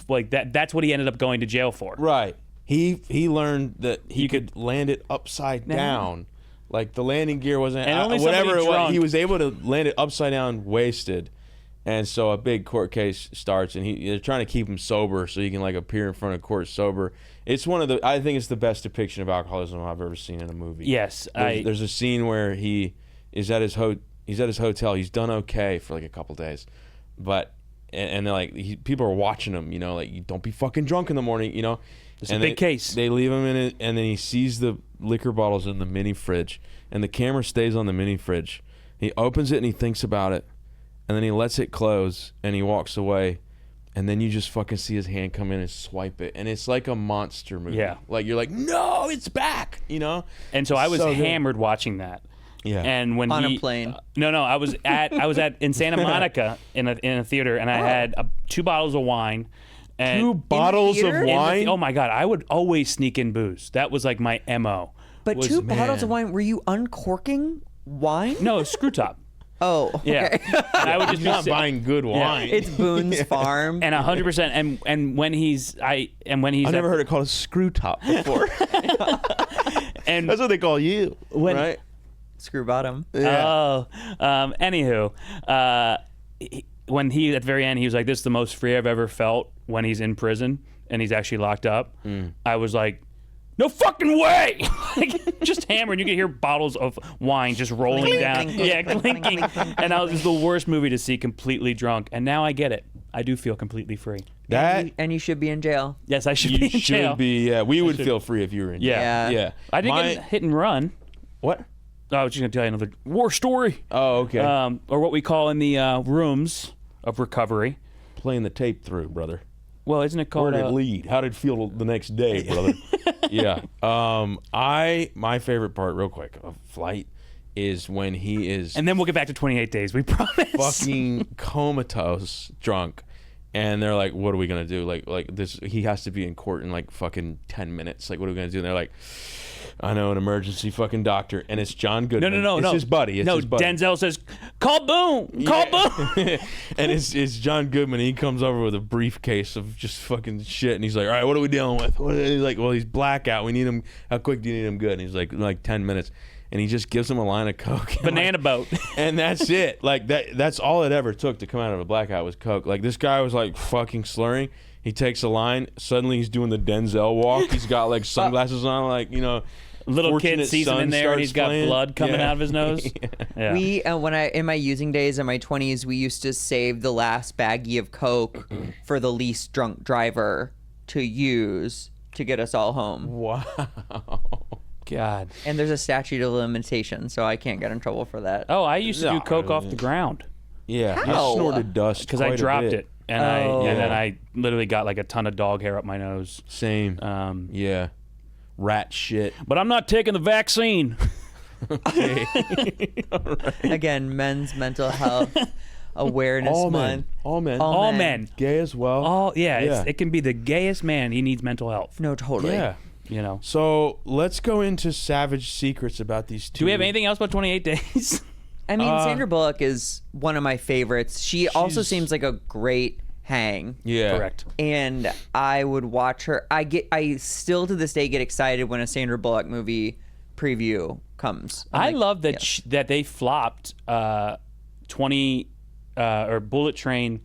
like that. That's what he ended up going to jail for. Right. He learned that he could land it upside down. Like the landing gear wasn't And only whatever somebody it was. drunk- He was able to land it upside down, wasted. And so a big court case starts, and they're trying to keep him sober so he can like appear in front of court sober. It's I think it's the best depiction of alcoholism I've ever seen in a movie. Yes, There's a scene where he is at his hotel. He's done okay for like a couple days, but and they're like people are watching him. You know, like you don't be fucking drunk in the morning. You know, It's a big case. They leave him in it, and then he sees the liquor bottles in the mini fridge, and the camera stays on the mini fridge. He opens it and he thinks about it, and then he lets it close and he walks away, and then you just fucking see his hand come in and swipe it, and it's like a monster movie. Yeah. Like you're like, no, it's back. You know. And so I was So good. hammered watching that. Yeah. And when On a he, plane. No, I was in Santa Monica in a theater, and I had 2 bottles of wine. And 2 bottles of theater? In the wine. Oh my God, I would always sneak in booze. That was like my MO. But was- 2 bottles man. of wine, were you uncorking wine? No, screw top. Oh, Yeah. okay. And I would just He's not be buying good wine. It's Boone's Farm. and 100%. And when he's I've never heard it called a screw top before. And That's what they call you, When- right? Screw bottom. Oh, anywho, when he at the very end he was like, "This is the most free I've ever felt." When he's in prison and he's actually locked up, I was like, "No fucking way!" Like, just hammered. You could hear bottles of wine just rolling Clink, down, clink, yeah, clink, clinking. clink, clink, And it was the worst movie to see completely drunk. And now I get it. I do feel completely free. That And you should be in jail. Yes, I should you be in should jail. be. Yeah, we would should- feel free if you were in. Yeah. Yeah. yeah. I didn't get a hit and run. What? I was just gonna tell you another war story. Oh, okay. Or what we call in the rooms of recovery. Playing the tape through, brother. Well, isn't it Where called? did it lead? How did it feel the next day, brother? Yeah. My favorite part, real quick, of Flight is when he is And then we'll get back to 28 Days. We promise. fucking comatose drunk, and they're like, "What are we gonna do? Like this? He has to be in court in like fucking 10 minutes. Like, what are we gonna do?" And they're like, "I know an emergency fucking doctor," and it's John Goodman. No. It's his buddy. It's no, his buddy. Denzel says, "Call Boone. Call Boone." And it's John Goodman. He comes over with a briefcase of just fucking shit, and he's like, "All right, what are we dealing with?" He's like, "Well, he's blackout. We need him. How quick do you need him good?" And he's like 10 minutes, and he just gives him a line of coke. And Banana boat. and that's it. Like that's all it ever took to come out of a blackout was coke. Like this guy was like fucking slurring. He takes a line. Suddenly he's doing the Denzel walk. He's got like sunglasses on, like, you know. Little kid Fortunate sees him Son in there, and he's starts got playing. blood coming Yeah. out of his nose. Yeah. We when I in my using days in my 20s, we used to save the last baggie of coke for the least drunk driver to use to get us all home. Wow. God. And there's a statute of limitation, so I can't get in trouble for that. Oh, I used to do No, coke off the ground. Yeah, How? you snorted dust because I quite a dropped bit. it, and Oh. and then I literally got like a ton of dog hair up my nose. Same. Yeah. Rat shit. But I'm not taking the vaccine. Again, men's mental health awareness All men. month. All men. All men. Gay as well. Oh yeah, Yeah. it can be the gayest man. He needs mental health. No, totally. Yeah. You know. So let's go into savage secrets about these two. Do we have anything else about 28 Days? I mean, Sandra Bullock is one of my favorites. She also She's- seems like a great hang. Yeah. Correct. And I would watch her. I still to this day get excited when a Sandra Bullock movie preview comes. I'm I like, love that yes. that they flopped 20 or Bullet Train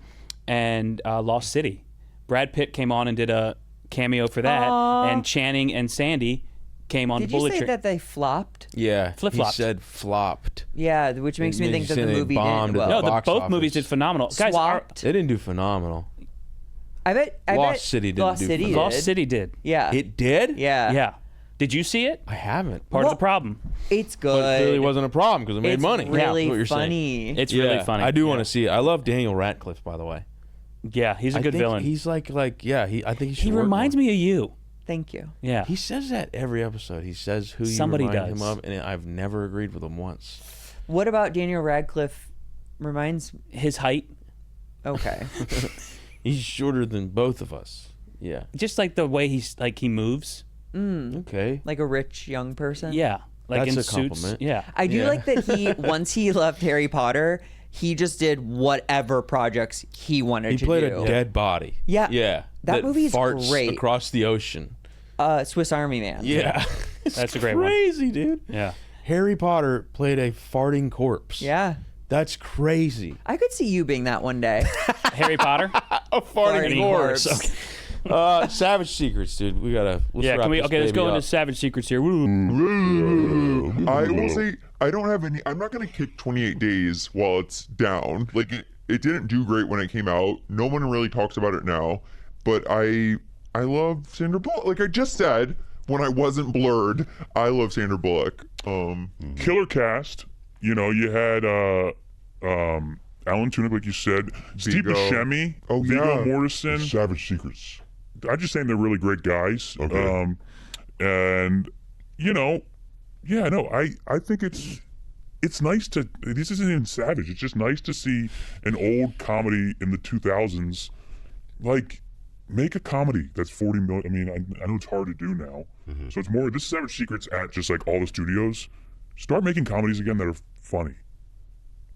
and Lost City. Brad Pitt came on and did a cameo for that, and Channing and Sandy came on Did Bullet you say Train. that they flopped? Yeah. Flip-flopped. He said flopped. Yeah, which makes me think makes that you the say they movie bombed did at well. no, box both office. movies did phenomenal. Guys, Swapped. They didn't do phenomenal. I bet Lost City didn't Lost do City phenomenal. Lost did. City did. Yeah. It did? yeah. Yeah. Did you see it? I haven't. Part of Well, the problem. It's But good. it clearly wasn't a problem because it made it's money. really That's what you're saying. funny. It's Yeah, really funny. I do want Yeah. to see it. I love Daniel Radcliffe, by the way. Yeah, he's a I good think villain. He's like yeah. I think he should. He work reminds more. me of you. Thank you. Yeah. He says that every episode. He says who you Somebody remind does. him of, and I've never agreed with him once. What about Daniel Radcliffe? Reminds. His height, Okay. He's shorter than both of us. Yeah. just like the way he moves. Okay. Like a rich young person. Yeah. Like That's in a suits. compliment. Yeah. I do Yeah. like that he once he left Harry Potter, he just did whatever projects he wanted He to played do. a dead body. Yeah. Yeah. That movie is farts great. across the ocean. Swiss Army Man. Yeah. That's a great one. Crazy, dude. Yeah. Harry Potter played a farting corpse. Yeah. That's crazy. I could see you being that one day. Harry Potter? A farting Farting corpse. corpse. Savage Secrets, dude. We gotta. Let's Yeah, wrap can we? this Okay, let's baby go into up. Savage Secrets here. I will say I don't have any. I'm not gonna kick 28 Days while it's down. Like it didn't do great when it came out. No one really talks about it now. But I love Sandra Bullock. Like I just said when I wasn't blurred, I love Sandra Bullock. Killer cast. You know, you had Alan Tudyk, like you said, Steve Viggo. Buscemi, Oh, Viggo yeah. Mortensen. Savage Secrets. I'm just saying they're really great guys. Okay. And you know, yeah, no, I think it's nice to. This isn't even savage. It's just nice to see an old comedy in the 2000s, like make a comedy that's 40 million. I mean, I know it's hard to do now, so it's more. This is Savage Secrets at just like all the studios. Start making comedies again that are funny.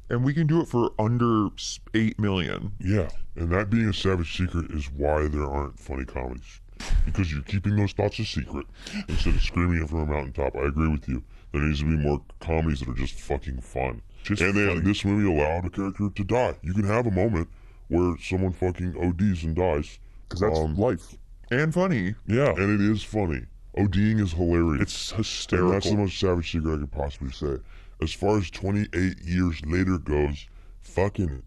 And we can do it for under 8 million. Yeah. And that being a savage secret is why there aren't funny comedies. Because you're keeping those thoughts a secret instead of screaming it from a mountaintop. I agree with you. There needs to be more comedies that are just fucking fun. Just and funny. this movie allowed a character to die. You can have a moment where someone fucking ODs and dies. Because that's life. And funny. Yeah. And it is funny. ODing is hilarious. It's And hysterical. that's the most savage secret I could possibly say. As far as 28 years later goes, fucking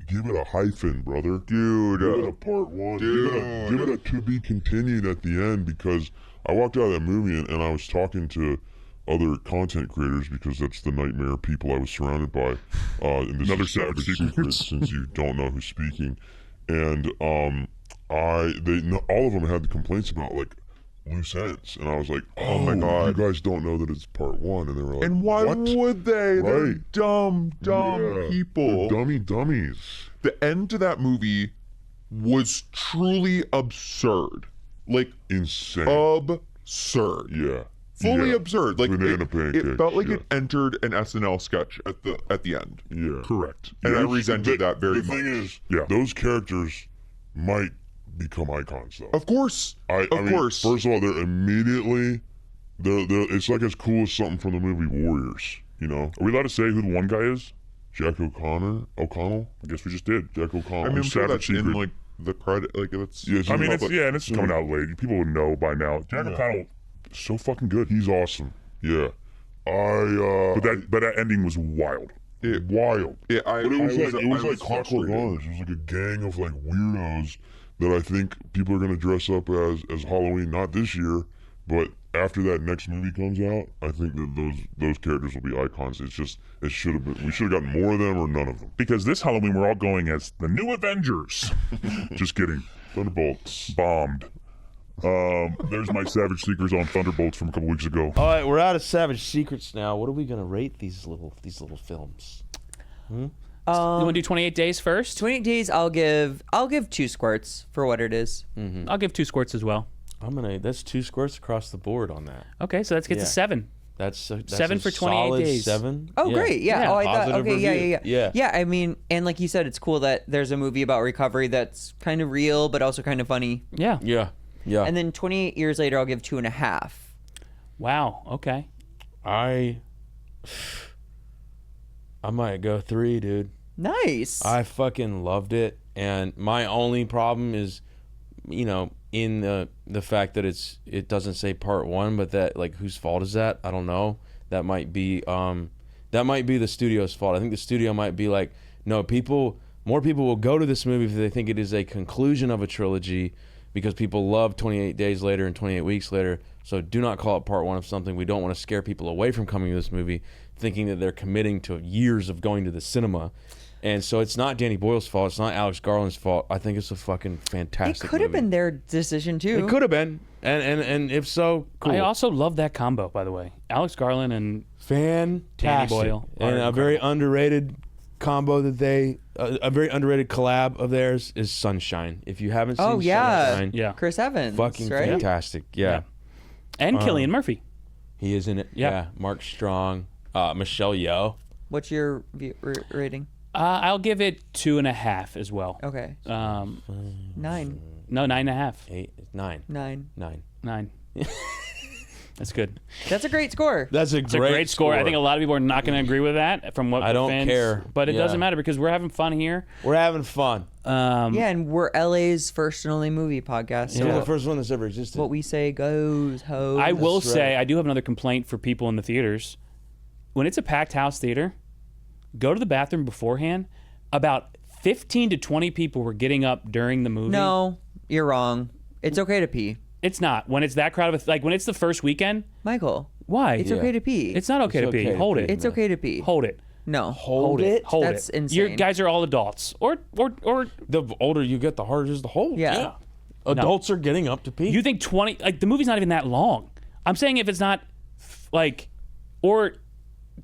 give it a hyphen, brother. Dude. Give it a part one. Give it a to be continued at the end, because I walked out of that movie and I was talking to other content creators because that's the nightmare people I was surrounded by. And this Another is savage savage secret since you don't know who's speaking. And all of them had the complaints about like loose ends, and I was like, oh my God. you guys don't know that it's part one. And they were like, And why what? would they? They're Right. dumb Yeah, people. they're dummies. The end to that movie was truly absurd. Like Insane. absurd. Yeah. Fully Yeah. absurd. Like Banana it pancakes, felt like yeah. it entered an SNL sketch at the end. Yeah. Correct. And I Those- resented that very The thing much. is, Yeah. those characters might become icons, though. Of course. I of mean, course. First of all, they're immediately, it's like as cool as something from the movie Warriors. You know, Are we allowed to say who the one guy is? Jack O'Connell. I guess we just did. Jack O'Connell. I mean, I'm sure Savage that's in Secret. like the credit. Like that's. Yeah, it's I in mean, the it's public. and it's coming out late. People would know by now. Jack O'Connell, so fucking good. He's awesome. Yeah. But that ending was wild. wild. Yeah, But it was like Clockwork frustrated. Orange. It was like a gang of like weirdos that I think people are gonna dress up as Halloween. Not this year, but after that next movie comes out, I think that those characters will be icons. It's just we should have gotten more of them or none of them. Because this Halloween we're all going as the new Avengers. Just kidding. Thunderbolts. Bombed. There's my Savage Seekers on Thunderbolts from a couple weeks ago. All right, we're out of Savage Secrets now. What are we gonna rate these little films? You want to do 28 Days first? 28 Days, I'll give 2 squirts for what it is. I'll give 2 squirts as well. That's 2 squirts across the board on that. Okay, so let's get Yeah. to 7. That's 7 a for 28 solid days. 7. Oh, great. Yeah. Oh, I thought, Positive okay, yeah. review. Yeah, I mean, and like you said, it's cool that there's a movie about recovery that's kind of real, but also kind of funny. Yeah. Yeah. And then 28 years later, I'll give 2.5. Wow. Okay. I might go 3, dude. Nice. I fucking loved it, and my only problem is, in the fact that it doesn't say part 1, but that, like, whose fault is that? I don't know. That might be the studio's fault. I think the studio might be like, no, more people will go to this movie if they think it is a conclusion of a trilogy, because people love 28 Days Later and 28 Weeks Later. So do not call it part 1 of something. We don't want to scare people away from coming to this movie, thinking that they're committing to years of going to the cinema. And so it's not Danny Boyle's fault. It's not Alex Garland's fault. I think it's a fucking it fantastic could have movie. been their decision, too. It could have been. And if so, cool. I also love that combo, by the way. Alex Garland and Fantastic. Danny Boyle And are a very underrated combo that a very underrated collab of theirs is Sunshine. If you haven't seen Oh, yeah. Sunshine, yeah, Chris Evans, fucking right? fantastic. Yeah. and Cillian Murphy. He is in it. Yeah. Yeah. Mark Strong, Michelle Yeoh. What's your rating? I'll give it 2.5 as well. Okay. 9. No, 9.5. 8, 9. 9. 9. That's good. That's a great score. That's It's a great score. I think a lot of people are not going to agree with that from what I the don't fans, care. but it Yeah. doesn't matter because we're having fun here. We're having fun. Yeah, and we're LA's first and only movie podcast. So We're Yeah. the first one that's ever existed. what we say goes, ho. I will That's say, right. I do have another complaint for people in the theaters. When it's a packed house theater, go to the bathroom beforehand. About 15 to 20 people were getting up during the movie. No, you're wrong. It's okay to pee. It's not. When it's that crowd of, like when it's the first weekend, Michael, why? it's Yeah. okay to pee. It's not okay It's to pee. okay to Hold pee. it. It's okay to pee. Hold it. No. Hold it. Hold That's it. insane. You guys are all adults. Or The older you get, the harder it is to hold. Yeah. Adults are getting up to pee. you think 20, like the movie's not even that long. I'm saying if it's not like, or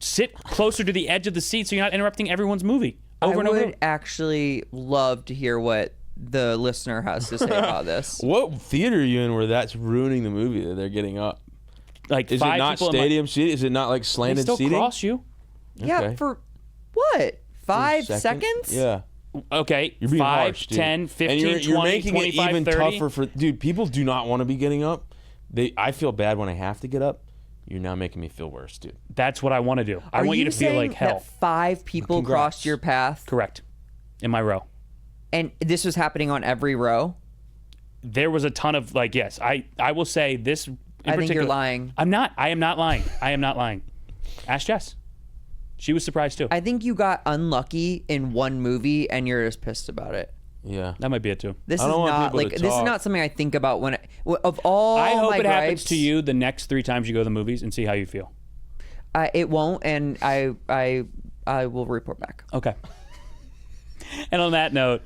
sit closer to the edge of the seat so you're not interrupting everyone's movie over I and would over. actually love to hear what the listener has to say about this. What theater are you in where that's ruining the movie that they're getting up? Like Is 5 it not people in my- stadium seating? Is it not like They slanted still seating? cross you. Yeah, Okay. for what? 5 seconds? Yeah. Okay, You're being 5, harsh, dude. 10, 15, and you're 20, making 25, it even 30. tougher for dude. People do not want to be getting up. I feel bad when I have to get up. You're now making me feel worse, dude. That's what I want to do. I Are want you to feel saying like hell. that 5 people Congrats. crossed your path, Correct. In my row. and this was happening on every row? There was a ton of like, yes, I will say this in I think particular. you're lying. I'm not. I am not lying. I am not lying. Ask Jess. She was surprised too. I think you got unlucky in one movie, and you're just pissed about it. Yeah. That might be it too. This I is don't want not people to like this is talk. not something I think about when of all I hope my it happens gripes, to you the next 3 times you go to the movies and see how you feel. It won't, and I will report back. Okay. And on that note,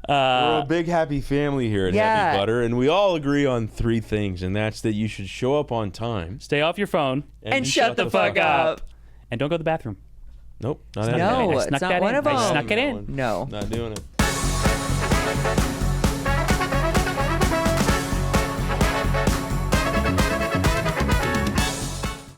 We're a big happy family here at Yeah. Heavy Butter, and we all agree on 3 things, and that's that you should show up on time stay off your phone And shut the fuck up. and don't go to the bathroom. Nope. Not Snuck happening. No, I it's snuck not that one in. of I them. snuck it in. No. Not doing it.